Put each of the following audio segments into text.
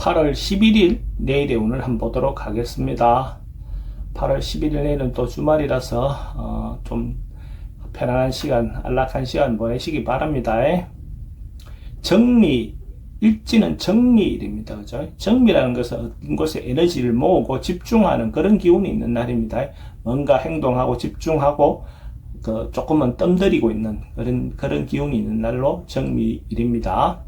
8월 11일 내일의 운을 한번 보도록 하겠습니다. 8월 11일 내일은 또 주말이라서 좀 편안한 시간, 안락한 시간 보내시기 바랍니다. 정리, 일지는 정리일입니다. 그죠? 정리라는 것은 어떤 곳에 에너지를 모으고 집중하는 그런 기운이 있는 날입니다. 뭔가 행동하고 집중하고 조금은 뜸들이고 있는 그런 기운이 있는 날로 정리일입니다.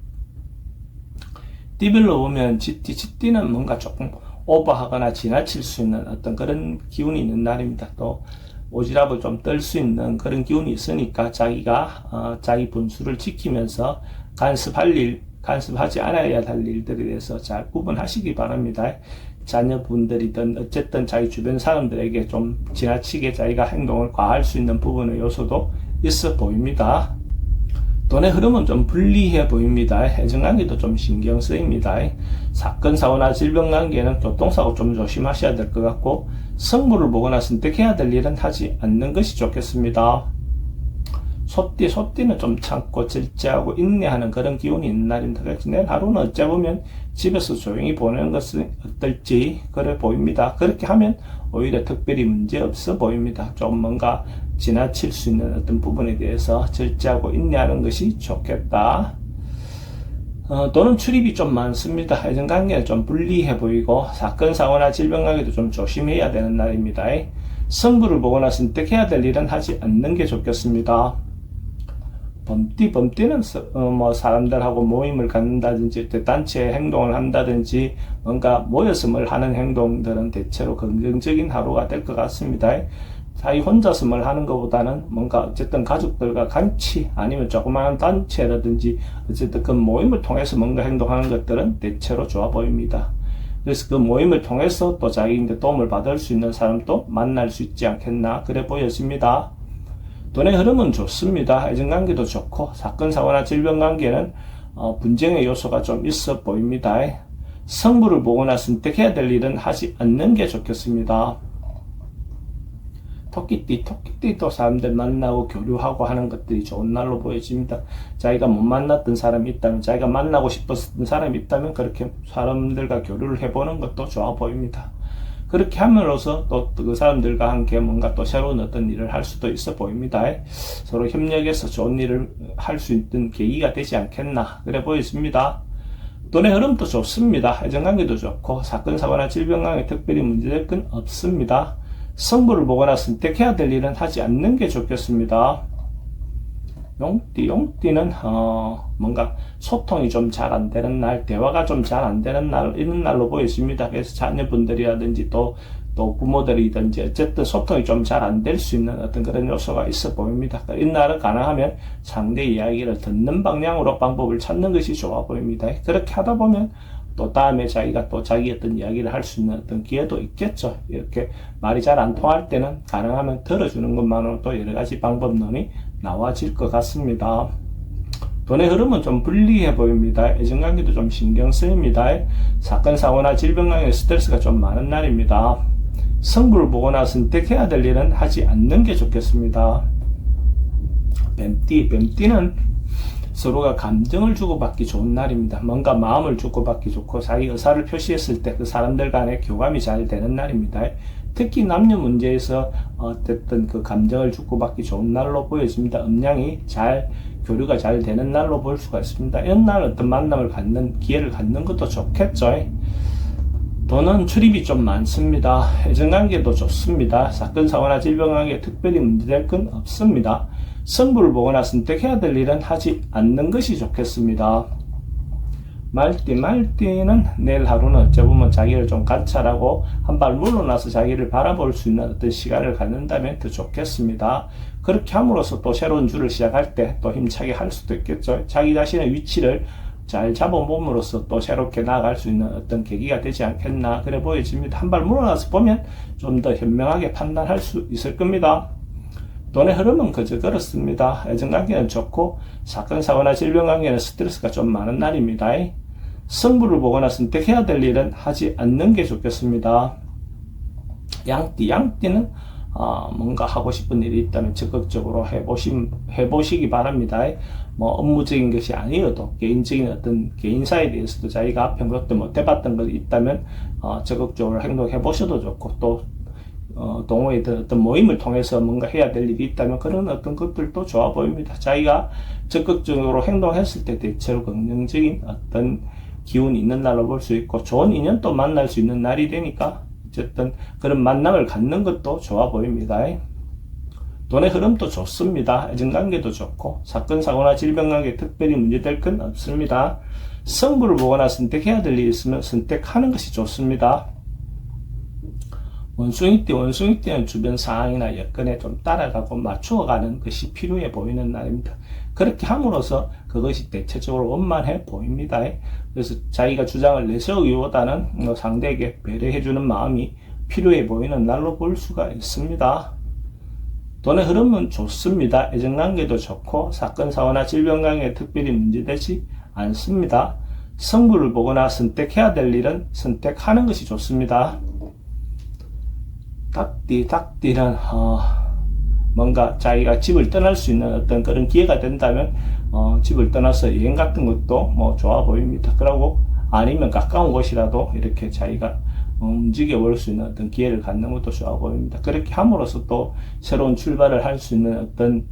띠별로 보면 GT는 뭔가 조금 오버하거나 지나칠 수 있는 어떤 그런 기운이 있는 날입니다. 또 오지랖을 좀 떨 수 있는 그런 기운이 있으니까 자기가 자기 분수를 지키면서 간섭하지 않아야 할 일들에 대해서 잘 구분하시기 바랍니다. 자녀분들이든 어쨌든 자기 주변 사람들에게 좀 지나치게 자기가 행동을 과할 수 있는 부분의 요소도 있어 보입니다. 돈의 흐름은 좀 불리해 보입니다. 해증관계도 좀 신경 쓰입니다. 사건, 사고나 질병 관계는 교통사고 좀 조심하셔야 될 것 같고, 성부를 보거나 선택해야 될 일은 하지 않는 것이 좋겠습니다. 소띠는 좀 참고 절제하고 인내하는 그런 기운이 있는 날입니다. 그래서 내일 하루는 어쩌보면 집에서 조용히 보내는 것은 어떨지 그래 보입니다. 그렇게 하면 오히려 특별히 문제 없어 보입니다. 좀 뭔가 지나칠 수 있는 어떤 부분에 대해서 절제하고 인내하는 것이 좋겠다. 또는 출입이 좀 많습니다. 애정관계는 좀 불리해 보이고 사건, 사고나 질병 관계도 좀 조심해야 되는 날입니다. 성부를 보거나 선택해야 될 일은 하지 않는 게 좋겠습니다. 범띠는 사람들하고 모임을 갖는다든지 단체 행동을 한다든지 뭔가 모여서 뭘 하는 행동들은 대체로 긍정적인 하루가 될 것 같습니다. 자기 혼자서 뭘 하는 것보다는 뭔가 어쨌든 가족들과 같이 아니면 조그마한 단체라든지 어쨌든 그 모임을 통해서 뭔가 행동하는 것들은 대체로 좋아 보입니다. 그래서 그 모임을 통해서 또 자기인데 도움을 받을 수 있는 사람도 만날 수 있지 않겠나 그래 보여집니다. 돈의 흐름은 좋습니다. 애정관계도 좋고 사건, 사고나 질병 관계는 분쟁의 요소가 좀 있어 보입니다. 성부를 보거나 선택해야 될 일은 하지 않는 게 좋겠습니다. 토끼띠도 사람들 만나고 교류하고 하는 것들이 좋은 날로 보여집니다. 자기가 못 만났던 사람이 있다면, 자기가 만나고 싶었던 사람이 있다면 그렇게 사람들과 교류를 해보는 것도 좋아 보입니다. 그렇게 함으로써 또 그 사람들과 함께 뭔가 또 새로운 어떤 일을 할 수도 있어 보입니다. 서로 협력해서 좋은 일을 할 수 있는 계기가 되지 않겠나 그래 보여집니다. 돈의 흐름도 좋습니다. 애정관계도 좋고 사건, 사고나 질병 관계 특별히 문제될 건 없습니다. 성부를 보거나 선택해야 될 일은 하지 않는 게 좋겠습니다. 용띠는 뭔가 소통이 좀 잘 안 되는 날, 대화가 좀 잘 안 되는 날, 이런 날로 보여집니다. 그래서 자녀분들이라든지 또 부모들이든지 어쨌든 소통이 좀 잘 안 될 수 있는 어떤 그런 요소가 있어 보입니다. 이날은 가능하면 상대 이야기를 듣는 방향으로 방법을 찾는 것이 좋아 보입니다. 그렇게 하다 보면 또 다음에 자기가 또 자기 어떤 이야기를 할 수 있는 어떤 기회도 있겠죠. 이렇게 말이 잘 안 통할 때는 가능하면 들어주는 것만으로도 여러 가지 방법론이 나와질 것 같습니다. 돈의 흐름은 좀 불리해 보입니다. 애정관계도 좀 신경 쓰입니다. 사건, 사고나 질병 관계 스트레스가 좀 많은 날입니다. 성부를 보거나 선택해야 될 일은 하지 않는 게 좋겠습니다. 뱀띠는 서로가 감정을 주고받기 좋은 날입니다. 뭔가 마음을 주고받기 좋고 자기 의사를 표시했을 때 그 사람들 간의 교감이 잘 되는 날입니다. 특히 남녀 문제에서 어쨌든 그 감정을 주고받기 좋은 날로 보여집니다. 교류가 잘 되는 날로 볼 수가 있습니다. 이런 날 어떤 만남을 갖는 기회를 갖는 것도 좋겠죠. 돈은 출입이 좀 많습니다. 애정관계도 좋습니다. 사건, 사고나 질병 관계 특별히 문제될 건 없습니다. 성부를 보거나 선택해야 될 일은 하지 않는 것이 좋겠습니다. 말띠는 내일 하루는 어쩌보면 자기를 좀 관찰하고 한 발 물러나서 자기를 바라볼 수 있는 어떤 시간을 갖는다면 더 좋겠습니다. 그렇게 함으로써 또 새로운 주를 시작할 때 또 힘차게 할 수도 있겠죠. 자기 자신의 위치를 잘 잡아봄으로써 또 새롭게 나아갈 수 있는 어떤 계기가 되지 않겠나 그래 보여집니다. 한 발 물러나서 보면 좀 더 현명하게 판단할 수 있을 겁니다. 돈의 흐름은 그저 그렇습니다. 애정관계는 좋고 사건, 사고나 질병 관계는 스트레스가 좀 많은 날입니다. 성부를 보거나 선택해야 될 일은 하지 않는 게 좋겠습니다. 양띠는 뭔가 하고 싶은 일이 있다면 적극적으로 해보시기 바랍니다. 뭐 업무적인 것이 아니어도 개인적인 어떤 개인사에 대해서도 자기가 평소 못 해봤던 것이 있다면 적극적으로 행동해 보셔도 좋고, 또 동호회 어떤 모임을 통해서 뭔가 해야 될 일이 있다면 그런 어떤 것들도 좋아 보입니다. 자기가 적극적으로 행동했을 때 대체로 긍정적인 어떤 기운이 있는 날로 볼 수 있고, 좋은 인연도 만날 수 있는 날이 되니까 어쨌든 그런 만남을 갖는 것도 좋아 보입니다. 돈의 흐름도 좋습니다. 애정관계도 좋고, 사건 사고나 질병관계 특별히 문제될 건 없습니다. 승부를 보거나 선택해야 될 일이 있으면 선택하는 것이 좋습니다. 원숭이띠는 주변 상황이나 여건에 좀 따라가고 맞추어가는 것이 필요해 보이는 날입니다. 그렇게 함으로써 그것이 대체적으로 원만해 보입니다. 그래서 자기가 주장을 내세우기보다는 상대에게 배려해주는 마음이 필요해 보이는 날로 볼 수가 있습니다. 돈의 흐름은 좋습니다. 애정관계도 좋고, 사건 사고나 질병관계에 특별히 문제되지 않습니다. 승부를 보거나 선택해야 될 일은 선택하는 것이 좋습니다. 닭띠는 뭔가 자기가 집을 떠날 수 있는 어떤 그런 기회가 된다면 집을 떠나서 여행 같은 것도 뭐 좋아 보입니다. 그러고 아니면 가까운 곳이라도 이렇게 자기가 움직여 볼 수 있는 어떤 기회를 갖는 것도 좋아 보입니다. 그렇게 함으로써 또 새로운 출발을 할 수 있는 어떤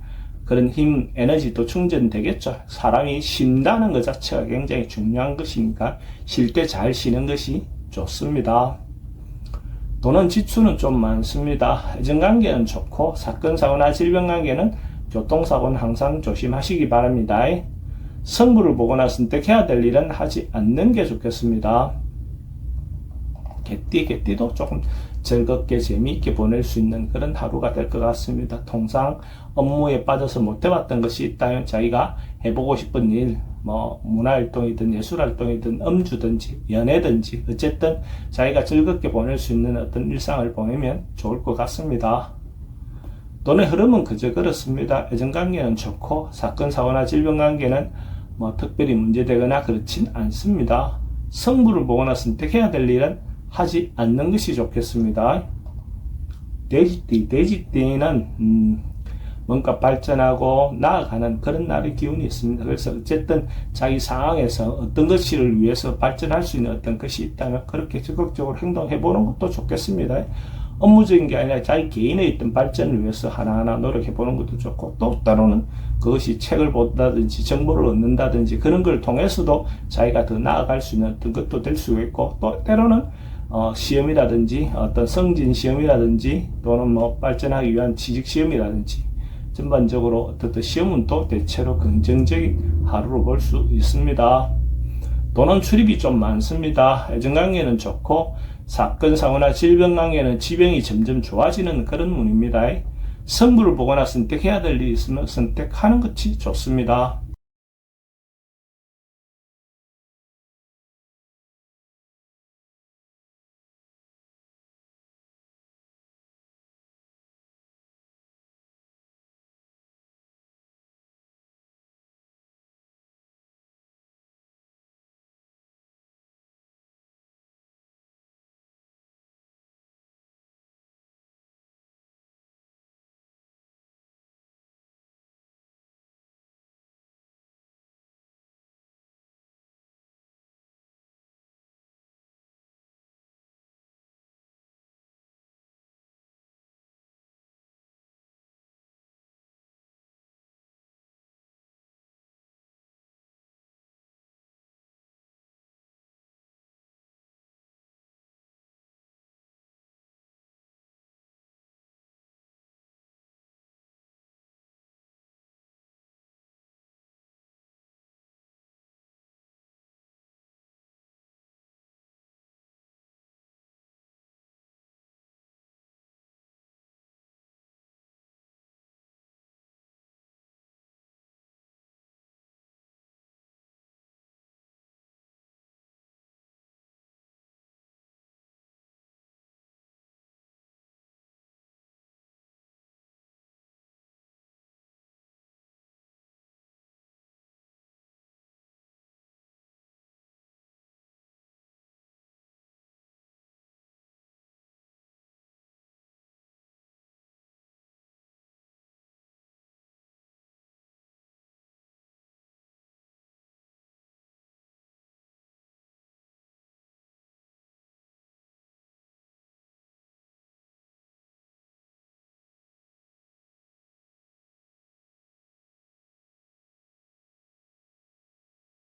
그런 힘, 에너지도 충전되겠죠. 사람이 쉰다는 것 자체가 굉장히 중요한 것이니까 쉴 때 잘 쉬는 것이 좋습니다. 돈은 지출은 좀 많습니다. 애정관계는 좋고, 사건 사고나 질병관계는 교통사고는 항상 조심하시기 바랍니다. 승부를 보거나 선택해야 될 일은 하지 않는 게 좋겠습니다. 개띠도 조금 즐겁게 재미있게 보낼 수 있는 그런 하루가 될 것 같습니다. 통상 업무에 빠져서 못 해봤던 것이 있다면 자기가 해보고 싶은 일, 뭐 문화활동이든 예술활동이든 음주든지 연애든지 어쨌든 자기가 즐겁게 보낼 수 있는 어떤 일상을 보내면 좋을 것 같습니다. 돈의 흐름은 그저 그렇습니다. 애정관계는 좋고, 사건 사고나 질병관계는 뭐 특별히 문제되거나 그렇진 않습니다. 승부를 보거나 선택해야 될 일은 하지 않는 것이 좋겠습니다. 돼지띠는 뭔가 발전하고 나아가는 그런 날의 기운이 있습니다. 그래서 어쨌든 자기 상황에서 어떤 것을 위해서 발전할 수 있는 어떤 것이 있다면 그렇게 적극적으로 행동해 보는 것도 좋겠습니다. 업무적인 게 아니라 자기 개인의 어떤 발전을 위해서 하나하나 노력해 보는 것도 좋고, 또 때로는 그것이 책을 본다든지 정보를 얻는다든지 그런 걸 통해서도 자기가 더 나아갈 수 있는 어떤 것도 될 수 있고, 또 때로는 시험이라든지 어떤 성진 시험이라든지 또는 뭐 발전하기 위한 취직 시험이라든지 전반적으로 어떤 시험은 또 대체로 긍정적인 하루로 볼 수 있습니다. 돈은 출입이 좀 많습니다. 애정관계는 좋고, 사건 사고나 질병관계는 지병이 점점 좋아지는 그런 운입니다. 승부를 보거나 선택해야 될 일이 있으면 선택하는 것이 좋습니다.